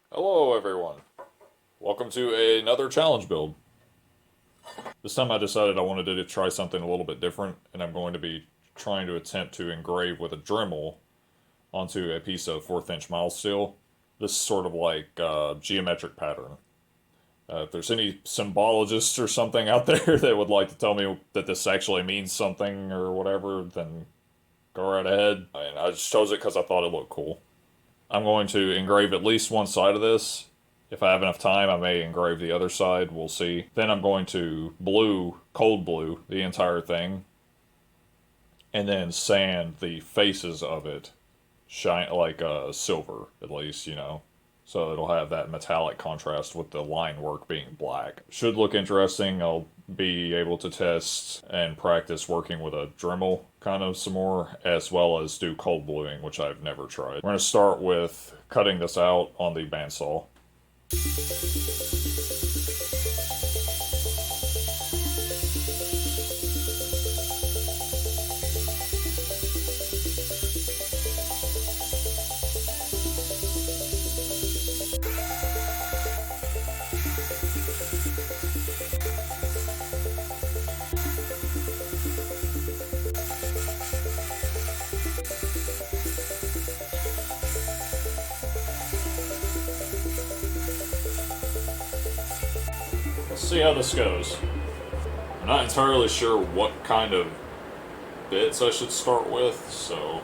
Hello everyone. Welcome to another challenge build. This time I decided I wanted to try something a little bit different, and I'm going to be trying to attempt to engrave with a dremel onto a piece of 1/4 inch mild steel. This is sort of like a geometric pattern. If there's any symbologists or something out there that would like to tell me that this actually means something or whatever, then go right ahead. I just chose it because I thought it looked cool. I'm going to engrave at least one side of this. If I have enough time, I may engrave the other side. We'll see. Then I'm going to cold blue, the entire thing, and then sand the faces of it, shine like silver, at least, so it'll have that metallic contrast with the line work being black. Should look interesting. I'll be able to test and practice working with a Dremel kind of some more, as well as do cold bluing, which I've never tried. We're going to start with cutting this out on the bandsaw. Let's see how this goes. I'm not entirely sure what kind of bits I should start with, so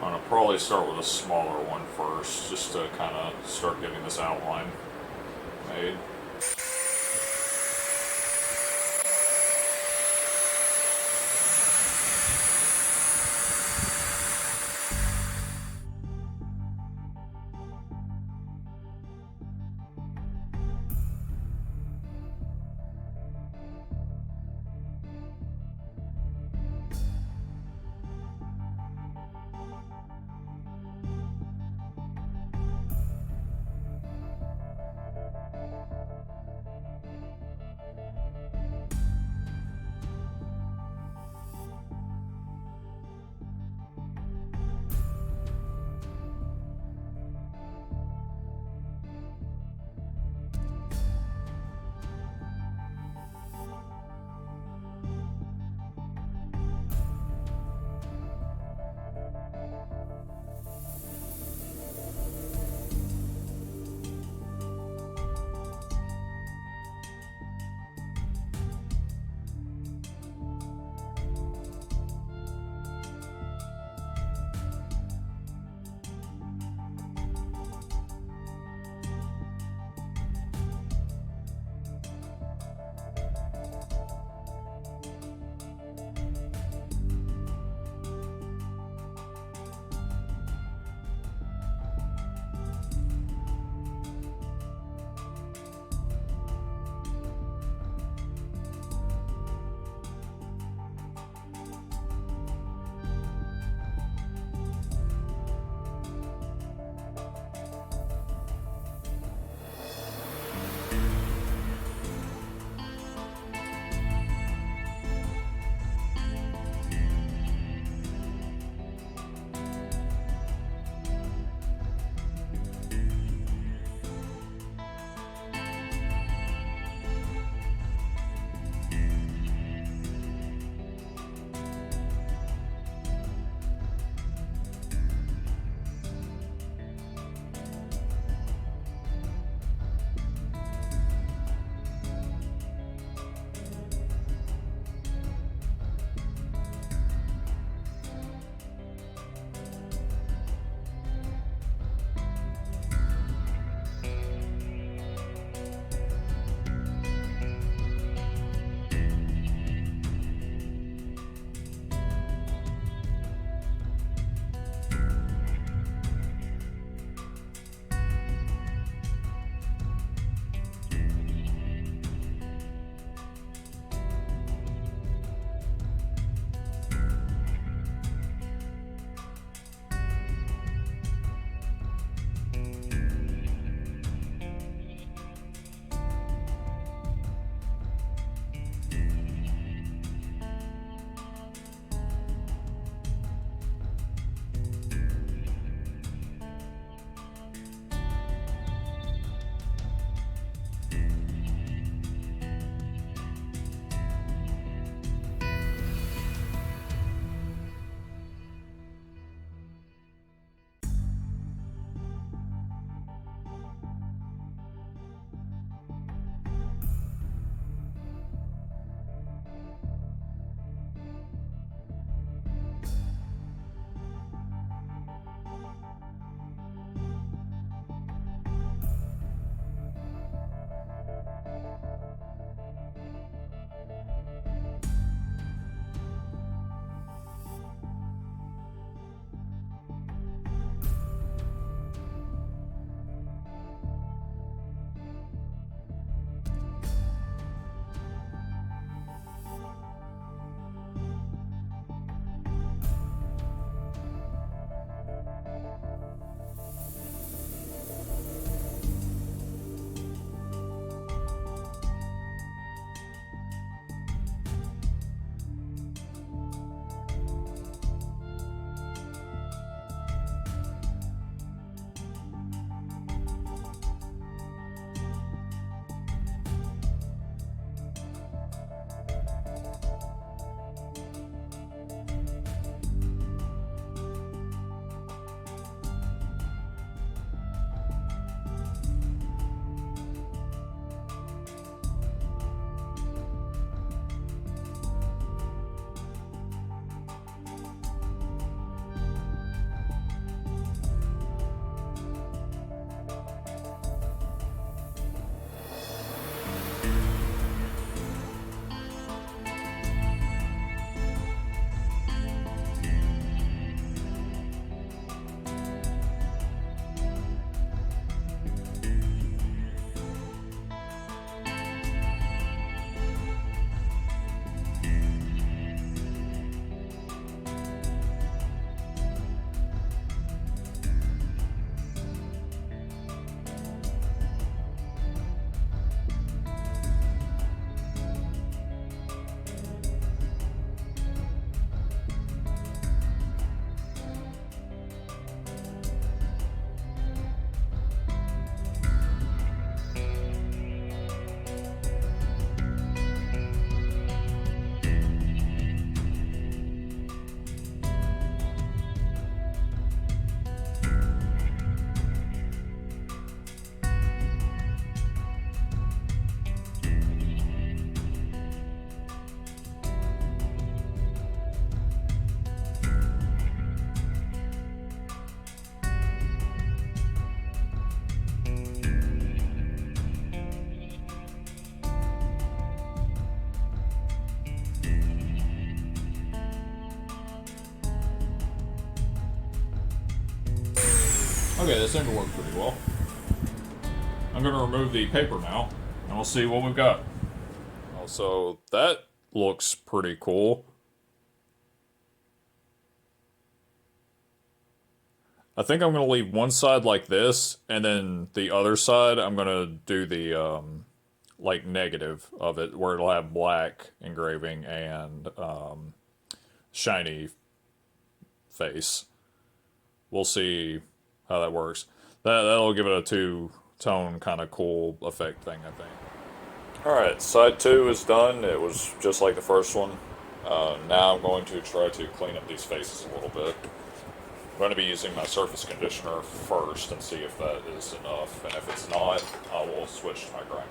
I'm going to probably start with a smaller one first, just to kind of start getting this outline made. Okay, this seemed to work pretty well. I'm going to remove the paper now, and we'll see what we've got. So that looks pretty cool. I think I'm going to leave one side like this, and then the other side I'm going to do the like negative of it, where it'll have black engraving and shiny face. We'll see how that works. That'll give it a two-tone kind of cool effect thing, I think. Alright, side 2 is done. It was just like the first one. Now I'm going to try to clean up these faces a little bit. I'm going to be using my surface conditioner first and see if that is enough, and if it's not, I will switch to my grinder.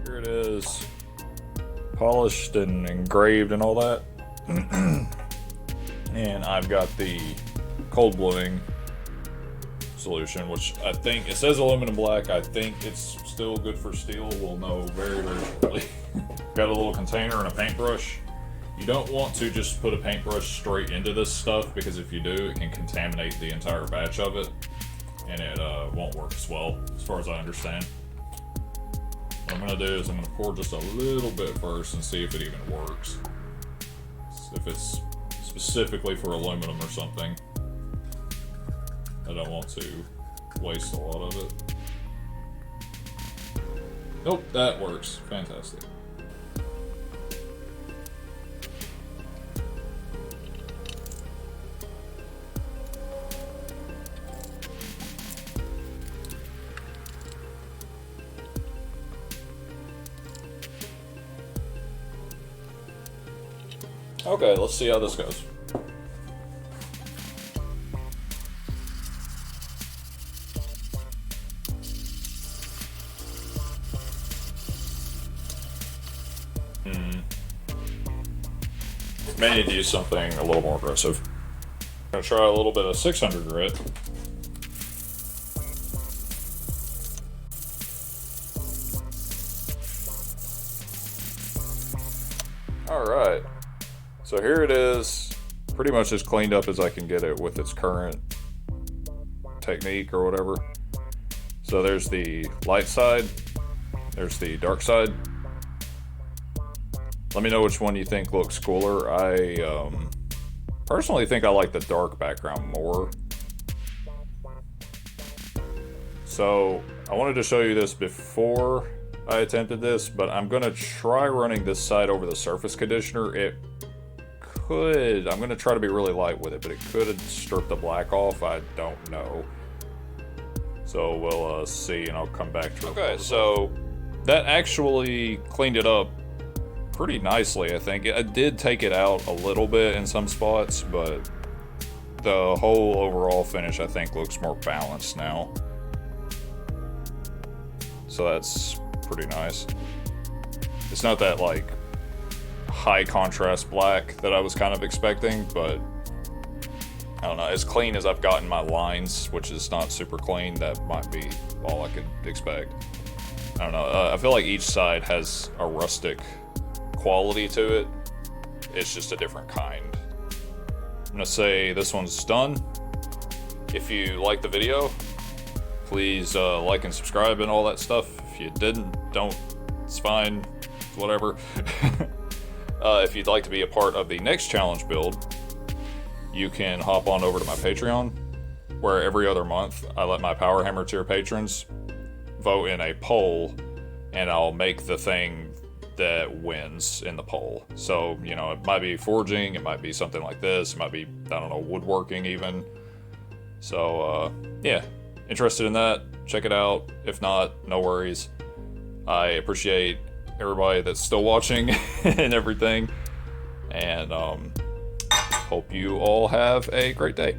Here it is, polished and engraved and all that. And I've got the cold bluing solution, which I think, it says aluminum black, I think it's still good for steel. We'll know very, very shortly. Got a little container and a paintbrush. You don't want to just put a paintbrush straight into this stuff, because if you do, it can contaminate the entire batch of it, and it won't work as well, as far as I understand. What I'm going to do is I'm going to pour just a little bit first and see if it even works. If it's specifically for aluminum or something. I don't want to waste a lot of it. Nope, that works. Fantastic. Okay, let's see how this goes. May need to use something a little more aggressive. I'm gonna try a little bit of 600 grit. Alright. So here it is, pretty much as cleaned up as I can get it with its current technique or whatever. So there's the light side, there's the dark side. Let me know which one you think looks cooler. I personally think I like the dark background more. So I wanted to show you this before I attempted this, but I'm gonna try running this side over the surface conditioner. I'm gonna try to be really light with it, but it could strip the black off. I don't know. So we'll see, and I'll come back to it. Okay, so that actually cleaned it up pretty nicely, I think. I did take it out a little bit in some spots, but the whole overall finish, I think, looks more balanced now. So that's pretty nice. It's not that, like, high contrast black that I was kind of expecting, but I don't know, as clean as I've gotten my lines, which is not super clean, that might be all I could expect. I don't know, I feel like each side has a rustic quality to it. It's just a different kind. I'm gonna say this one's done. If you liked the video, please like and subscribe and all that stuff. If you didn't, don't. It's fine. Whatever. If you'd like to be a part of the next challenge build, you can hop on over to my Patreon, where every other month I let my Power Hammer tier patrons vote in a poll, and I'll make the thing that wins in the poll. So, you know, it might be forging, it might be something like this, it might be, I don't know, woodworking even. So, yeah, interested in that, check it out. If not, no worries. I appreciate everybody that's still watching and everything, and hope you all have a great day.